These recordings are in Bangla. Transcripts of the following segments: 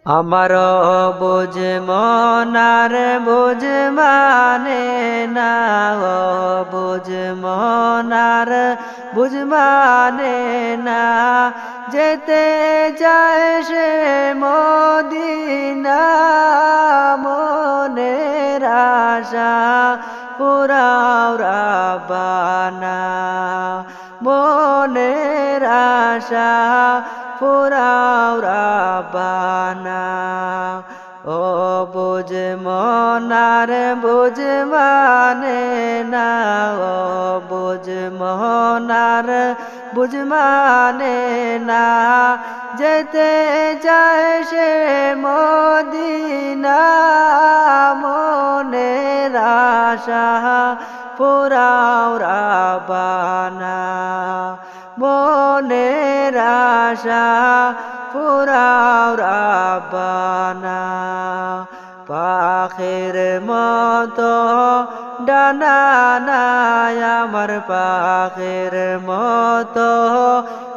আমার বুঝ মনার বুঝ মানে না, ও বুঝ মনার বুঝ মানে না, যেতে চায় সে মদিনা, মনের আশা পুরাও রাব্বানা, মনের আশা পুরাও রাব্বানা। ও বুঝ মনার বুঝ মানে না, ও বুঝ মনার বুঝ মানে না, যেতে চায় সে মদিনা, মনের আশা পুরাও রাব্বানা, মনের আশা পুরাও রাব্বানা। পাখির মতো ডানা নাই আমার, পাখির মতো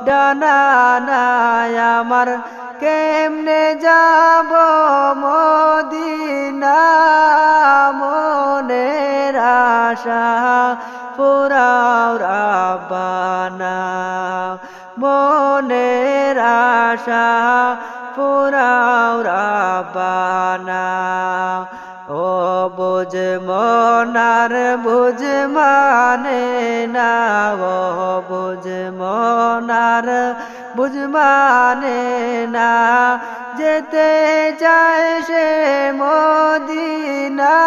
ডানা নাই আমার, কেমনে যাব মদিনা, মনের আশা পুরাও রাব্বানা, মনের আশা পুরাও রাব্বানা। ও বুঝ মনার বুঝ মানে না, ও বুঝ মনার বুঝ মানে না, যেতে চায় সে মদিনা,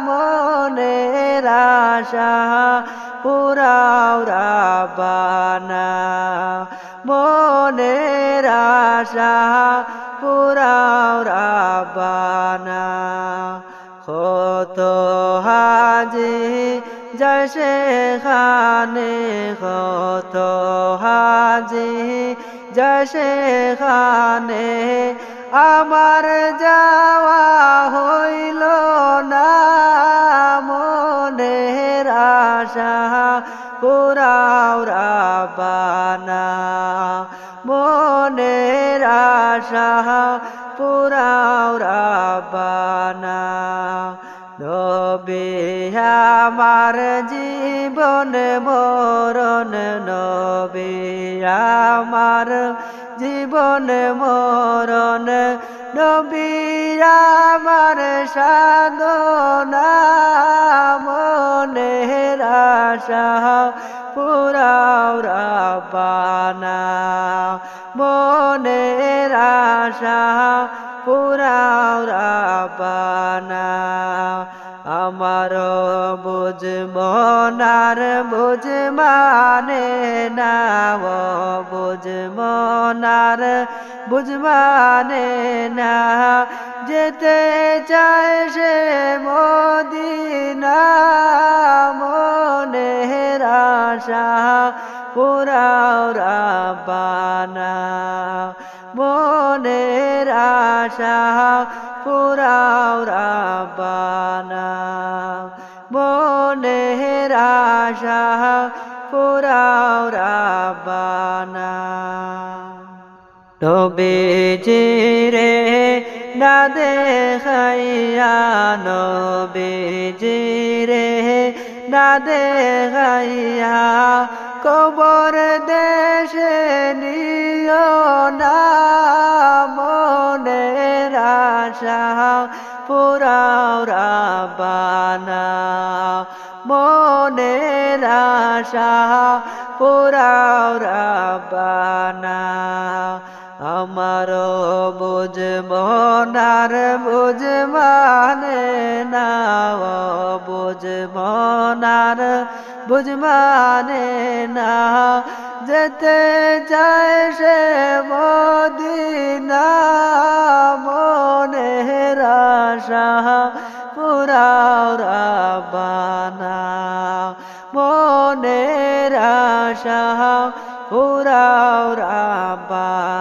মনের আশা পুরাও রাব্বানা, মনের আশা পুরাও রাব্বানা। কত হাজি যায় সেখানে, কত হাজি যায় সেখানে, আমার যাওয়া হইল না, মনের আশা পুরাও রাব্বানা, মনের আশা পুরাও রাব্বানা। নবী আমার জীবন মরণ, নবী আমার জীবন মরণ, নবী আমার সাধনা, মনের আশা পুরাও রাব্বানা, মনের আশা পুরাও রাব্বানা। আমার বুঝ মনার বুঝ মানে না, ও বুঝ মনার বুঝ মানে না, যেতে চায় সে মদিনা, মনের আশা পুরাও রাব্বানা, মনের আশা পুরাও রাব্বানা, মনের আশা পুরাও রাব্বানা। নবীজিরে না দেখাইয়া, নবীজিরে না দেখাইয়া, কবর দেশে নিও না, মনের আশা পুরাও রাব্বানা, মনের আশা পুরাও রাব্বানা। আমার বুঝ মনার বুঝ মানে না, ও বুঝ মনার বুঝ মানে না, যেতে চায় সে মদিনা, মনের আশা পুরাও রাব্বানা, মনের আশা পুরাও রাব্বানা।